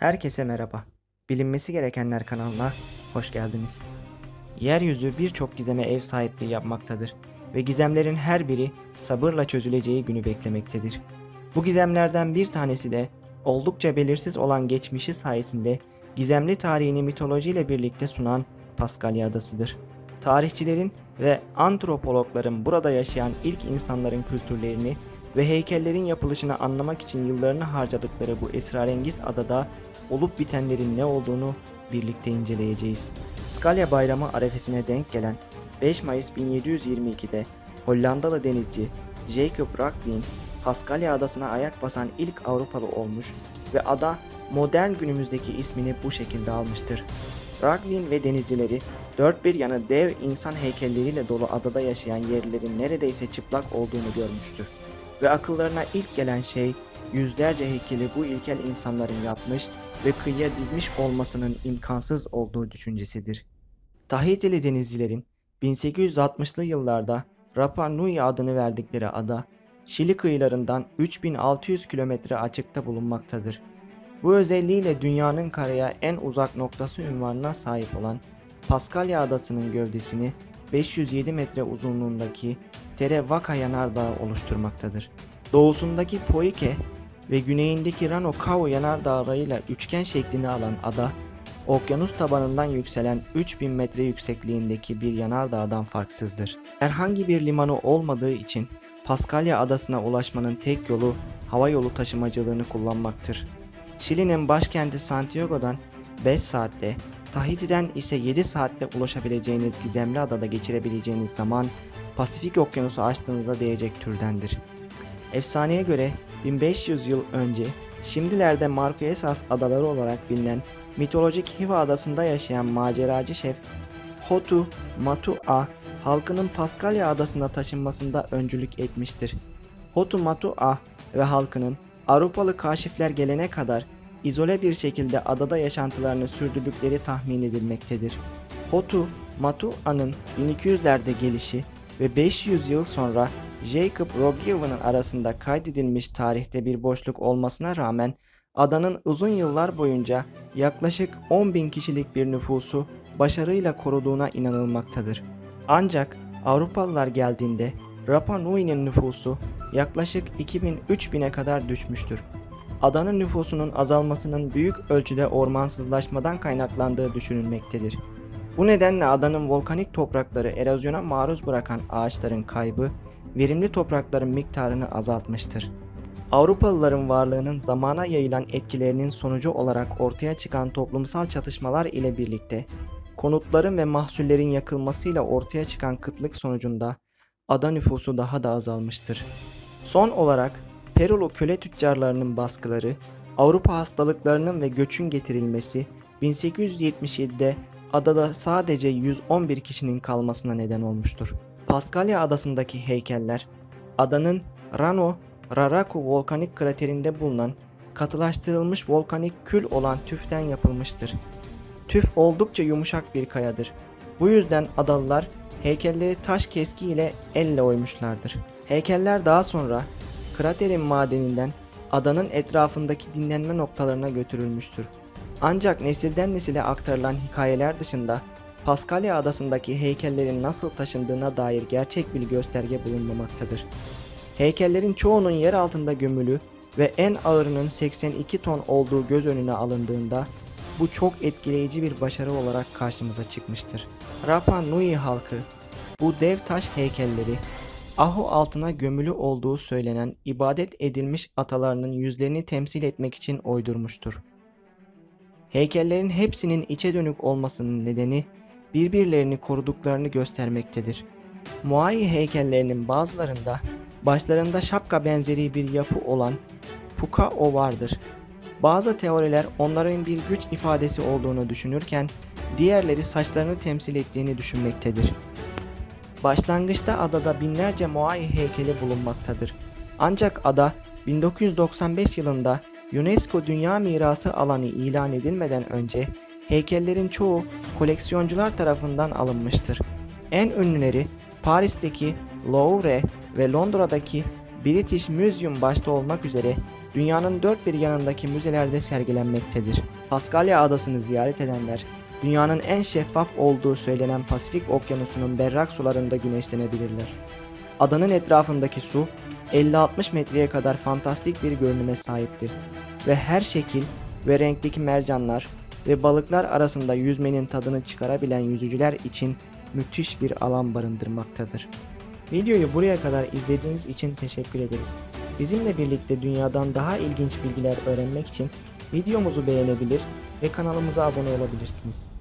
Herkese merhaba. Bilinmesi gerekenler kanalına hoş geldiniz. Yeryüzü birçok gizeme ev sahipliği yapmaktadır ve gizemlerin her biri sabırla çözüleceği günü beklemektedir. Bu gizemlerden bir tanesi de oldukça belirsiz olan geçmişi sayesinde gizemli tarihini mitolojiyle birlikte sunan Paskalya Adası'dır. Tarihçilerin ve antropologların burada yaşayan ilk insanların kültürlerini ve heykellerin yapılışını anlamak için yıllarını harcadıkları bu esrarengiz adada olup bitenlerin ne olduğunu birlikte inceleyeceğiz. Paskalya Bayramı arefesine denk gelen 5 Mayıs 1722'de Hollandalı denizci Jacob Rackwin, Paskalya Adası'na ayak basan ilk Avrupalı olmuş ve ada modern günümüzdeki ismini bu şekilde almıştır. Rackwin ve denizcileri dört bir yanı dev insan heykelleriyle dolu adada yaşayan yerlilerin neredeyse çıplak olduğunu görmüştür. Ve akıllarına ilk gelen şey yüzlerce heykeli bu ilkel insanların yapmış ve kıyıya dizmiş olmasının imkansız olduğu düşüncesidir. Tahitili denizcilerin 1860'lı yıllarda Rapa Nui adını verdikleri ada, Şili kıyılarından 3600 kilometre açıkta bulunmaktadır. Bu özelliğiyle dünyanın karaya en uzak noktası unvanına sahip olan Paskalya Adası'nın gövdesini 507 metre uzunluğundaki Terevaka yanardağı oluşturmaktadır. Doğusundaki Poike ve güneyindeki Rano Kau yanardağlarıyla üçgen şeklini alan ada, okyanus tabanından yükselen 3000 metre yüksekliğindeki bir yanardağdan farksızdır. Herhangi bir limanı olmadığı için Paskalya Adası'na ulaşmanın tek yolu hava yolu taşımacılığını kullanmaktır. Şili'nin başkenti Santiago'dan 5 saatte, Tahiti'den ise 7 saatte ulaşabileceğiniz gizemli adada geçirebileceğiniz zaman Pasifik Okyanusu aştığınıza değecek türdendir. Efsaneye göre 1500 yıl önce şimdilerde Marquesas adaları olarak bilinen mitolojik Hiva adasında yaşayan maceracı şef Hotu Matua halkının Paskalya adasına taşınmasında öncülük etmiştir. Hotu Matua ve halkının Avrupalı kaşifler gelene kadar izole bir şekilde adada yaşantılarını sürdürdükleri tahmin edilmektedir. Hotu Matua'nın 1200'lerde gelişi ve 500 yıl sonra Jacob Roggeva'nın arasında kaydedilmiş tarihte bir boşluk olmasına rağmen adanın uzun yıllar boyunca yaklaşık 10.000 kişilik bir nüfusu başarıyla koruduğuna inanılmaktadır. Ancak Avrupalılar geldiğinde Rapa Nui'nin nüfusu yaklaşık 2000-3000'e kadar düşmüştür. Adanın nüfusunun azalmasının büyük ölçüde ormansızlaşmadan kaynaklandığı düşünülmektedir. Bu nedenle adanın volkanik toprakları erozyona maruz bırakan ağaçların kaybı, verimli toprakların miktarını azaltmıştır. Avrupalıların varlığının zamana yayılan etkilerinin sonucu olarak ortaya çıkan toplumsal çatışmalar ile birlikte, konutların ve mahsullerin yakılmasıyla ortaya çıkan kıtlık sonucunda ada nüfusu daha da azalmıştır. Son olarak Perulu köle tüccarlarının baskıları, Avrupa hastalıklarının ve göçün getirilmesi 1877'de adada sadece 111 kişinin kalmasına neden olmuştur. Paskalya adasındaki heykeller, adanın Rano Raraku volkanik kraterinde bulunan katılaştırılmış volkanik kül olan tüften yapılmıştır. Tüf oldukça yumuşak bir kayadır. Bu yüzden adalılar heykelleri taş keski ile elle oymuşlardır. Heykeller daha sonra kraterin madeninden adanın etrafındaki dinlenme noktalarına götürülmüştür. Ancak nesilden nesile aktarılan hikayeler dışında Paskalya adasındaki heykellerin nasıl taşındığına dair gerçek bir gösterge bulunmamaktadır. Heykellerin çoğunun yer altında gömülü ve en ağırının 82 ton olduğu göz önüne alındığında bu çok etkileyici bir başarı olarak karşımıza çıkmıştır. Rapa Nui halkı bu dev taş heykelleri Ahu altına gömülü olduğu söylenen ibadet edilmiş atalarının yüzlerini temsil etmek için oydurmuştur. Heykellerin hepsinin içe dönük olmasının nedeni birbirlerini koruduklarını göstermektedir. Moai heykellerinin bazılarında başlarında şapka benzeri bir yapı olan Pukao vardır. Bazı teoriler onların bir güç ifadesi olduğunu düşünürken diğerleri saçlarını temsil ettiğini düşünmektedir. Başlangıçta adada binlerce Moai heykeli bulunmaktadır. Ancak ada 1995 yılında UNESCO Dünya Mirası alanı ilan edilmeden önce heykellerin çoğu koleksiyoncular tarafından alınmıştır. En ünlüleri Paris'teki Louvre ve Londra'daki British Museum başta olmak üzere dünyanın dört bir yanındaki müzelerde sergilenmektedir. Paskalya adasını ziyaret edenler, dünyanın en şeffaf olduğu söylenen Pasifik Okyanusu'nun berrak sularında güneşlenebilirler. Adanın etrafındaki su 50-60 metreye kadar fantastik bir görünüme sahiptir ve her şekil ve renkteki mercanlar ve balıklar arasında yüzmenin tadını çıkarabilen yüzücüler için müthiş bir alan barındırmaktadır. Videoyu buraya kadar izlediğiniz için teşekkür ederiz. Bizimle birlikte dünyadan daha ilginç bilgiler öğrenmek için videomuzu beğenebilir ve kanalımıza abone olabilirsiniz.